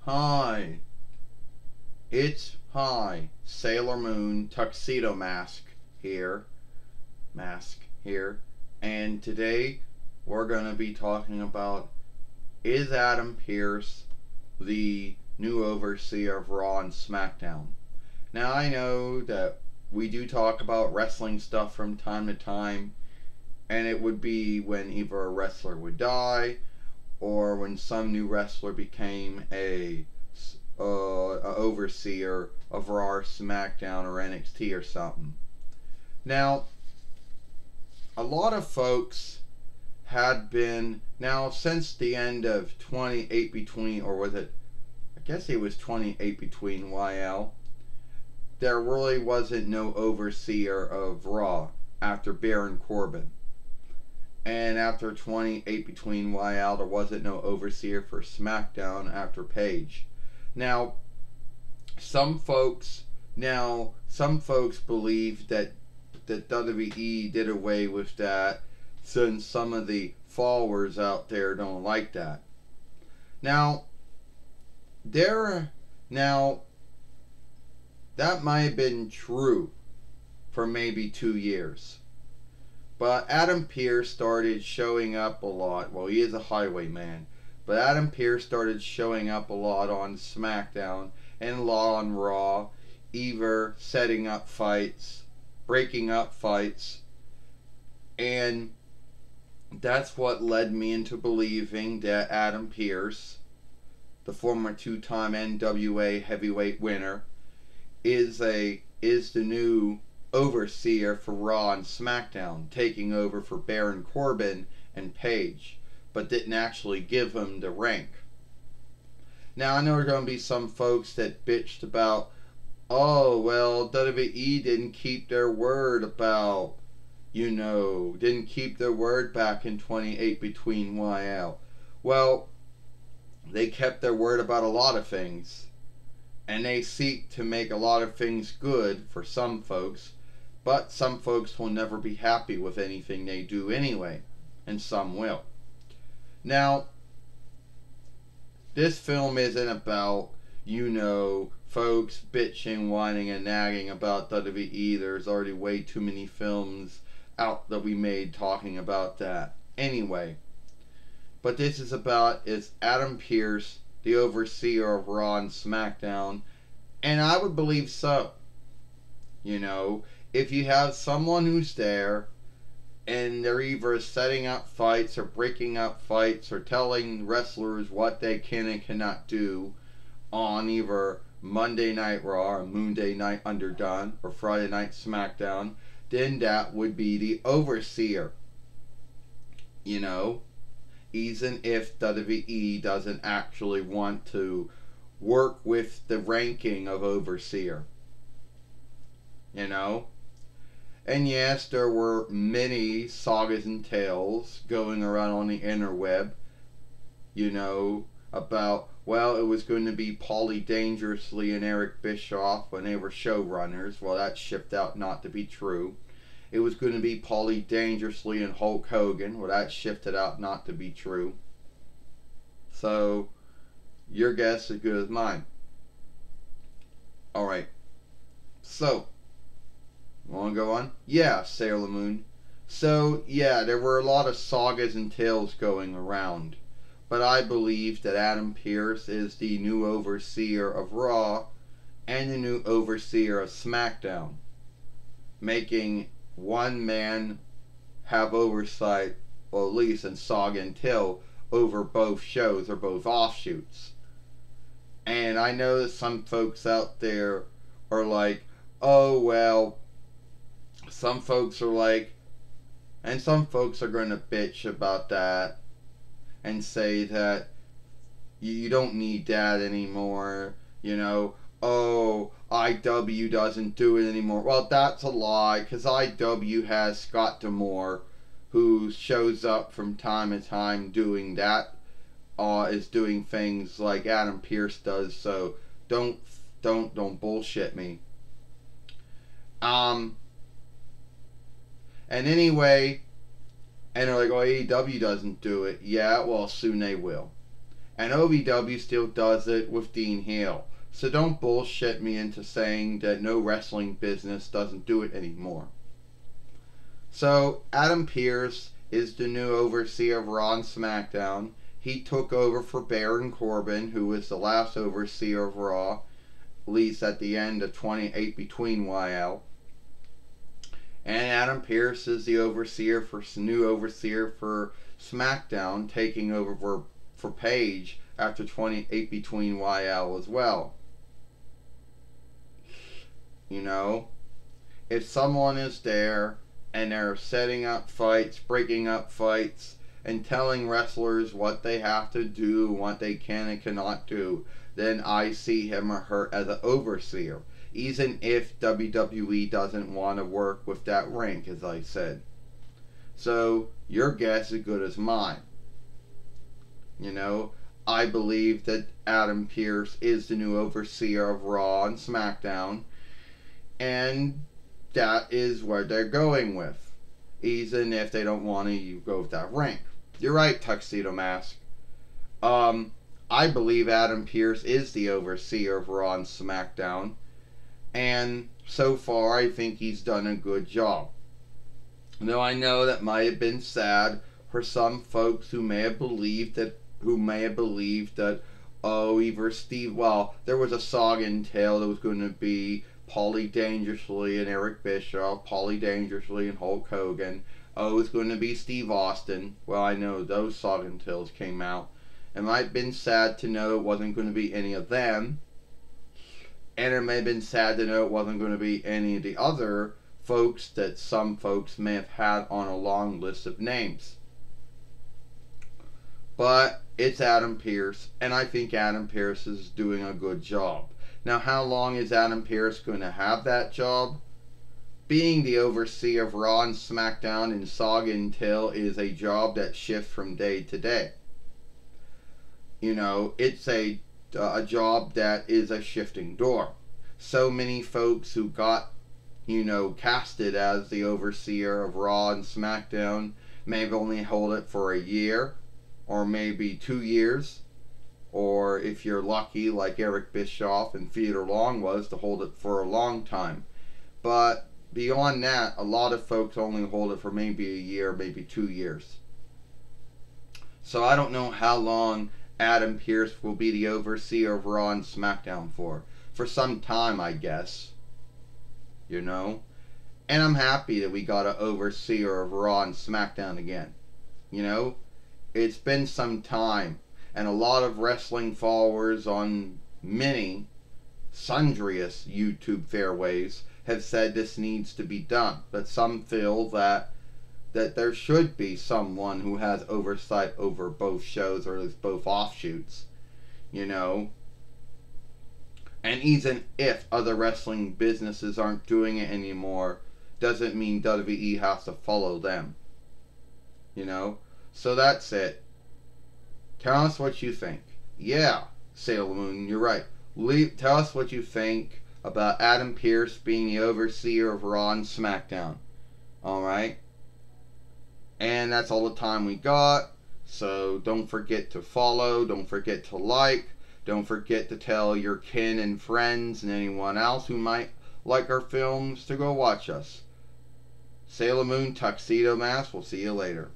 Hi, it's Sailor Moon Tuxedo here, and today we're going to be talking about, is Adam Pearce the new overseer of Raw and SmackDown? Now I know that we do talk about wrestling stuff from time to time, and it would be when either a wrestler would die or when some new wrestler became a overseer of Raw, SmackDown, or NXT or something. Now, a lot of folks had been, now since the end of 28 between, or was it, I guess it was 28 between YL, there really wasn't no overseer of Raw after Baron Corbin. And after 28 between YL, there wasn't no overseer for SmackDown after Paige. Now, some folks believe that WWE did away with that, since some of the followers out there don't like that. Now, that might have been true for maybe 2 years. But Adam Pearce started showing up a lot. Well, he is a highwayman. But Adam Pearce started showing up a lot on SmackDown and a lot on Raw, either setting up fights, breaking up fights. And that's what led me into believing that Adam Pearce, the former two-time NWA heavyweight winner, is the new overseer for Raw and SmackDown, taking over for Baron Corbin and Paige, but didn't actually give him the rank. Now, I know there are going to be some folks that bitched about, oh, well, WWE didn't keep their word about, didn't keep their word back in 28 between YL. Well, they kept their word about a lot of things, and they seek to make a lot of things good for some folks, but some folks will never be happy with anything they do anyway, and some will. Now, this film isn't about, folks bitching, whining, and nagging about WWE. There's already way too many films out that we made talking about that. Anyway, but this is Adam Pearce, the overseer of Raw and SmackDown, and I would believe so. If you have someone who's there and they're either setting up fights or breaking up fights or telling wrestlers what they can and cannot do on either Monday Night Raw or Monday Night Underdone or Friday Night SmackDown, then that would be the overseer. Even if WWE doesn't actually want to work with the ranking of overseer. And yes, there were many sagas and tales going around on the interweb, about, well, it was going to be Paulie Dangerously and Eric Bischoff when they were showrunners. Well, that shipped out not to be true. It was going to be Paulie Dangerously and Hulk Hogan. Well, that shifted out not to be true. So, your guess is as good as mine. Alright. So, want to go on? Yeah, Sailor Moon. So, yeah, there were a lot of sagas and tales going around. But I believe that Adam Pearce is the new overseer of Raw and the new overseer of SmackDown, making one man have oversight, or at least in saga and tale, over both shows or both offshoots. And I know that some folks out there are like, oh, well, some folks are like, and some folks are going to bitch about that and say that you don't need that anymore, oh, IW doesn't do it anymore. Well, that's a lie, because IW has Scott D'Amore, who shows up from time to time doing that, is doing things like Adam Pearce does, so don't bullshit me. And anyway, and they're like, oh, AEW doesn't do it. Yeah, well, soon they will. And OVW still does it with Dean Hale. So don't bullshit me into saying that no wrestling business doesn't do it anymore. So Adam Pearce is the new overseer of Raw and SmackDown. He took over for Baron Corbin, who was the last overseer of Raw, at least at the end of 28 between YL. And Adam Pearce is the new overseer for SmackDown, taking over for Paige after 28 between YL as well. You know, if someone is there and they're setting up fights, breaking up fights, and telling wrestlers what they have to do, what they can and cannot do, then I see him or her as an overseer, even if WWE doesn't want to work with that rank, as I said. So your guess is as good as mine. You know, I believe that Adam Pearce is the new overseer of Raw and SmackDown, and that is where they're going with, even if they don't want to go with that rank. You're right, Tuxedo Mask. I believe Adam Pearce is the overseer of Raw and SmackDown, and so far I think he's done a good job. Though I know that might have been sad for some folks who may have believed that, oh, either Steve, well, there was a song and tale that was going to be Paulie Dangerously and Eric Bischoff, Paulie Dangerously and Hulk Hogan. Oh, it's going to be Steve Austin. Well, I know those song and tales came out. It might have been sad to know it wasn't going to be any of them. And it may have been sad to know it wasn't going to be any of the other folks that some folks may have had on a long list of names. But it's Adam Pearce, and I think Adam Pearce is doing a good job. Now, how long is Adam Pearce going to have that job? Being the overseer of Raw and SmackDown in Saga and Till is a job that shifts from day to day. You know, it's a job that is a shifting door. So many folks who got, casted as the overseer of Raw and SmackDown may have only held it for a year, or maybe 2 years, or if you're lucky, like Eric Bischoff and Theodore Long was, to hold it for a long time. But beyond that, a lot of folks only hold it for maybe a year, maybe 2 years. So I don't know how long Adam Pearce will be the overseer of Raw and SmackDown for. For some time, I guess. You know? And I'm happy that we got an overseer of Raw and SmackDown again. You know? It's been some time. And a lot of wrestling followers on many, sundriest YouTube fairways have said this needs to be done. But some feel that there should be someone who has oversight over both shows, or at least both offshoots, you know. And even if other wrestling businesses aren't doing it anymore, doesn't mean WWE has to follow them, you know. So that's it. Tell us what you think. Yeah, Sailor Moon, you're right. Tell us what you think about Adam Pearce being the overseer of Raw and SmackDown. Alright? And that's all the time we got. So don't forget to follow. Don't forget to like. Don't forget to tell your kin and friends and anyone else who might like our films to go watch us. Sailor Moon, Tuxedo Mask. We'll see you later.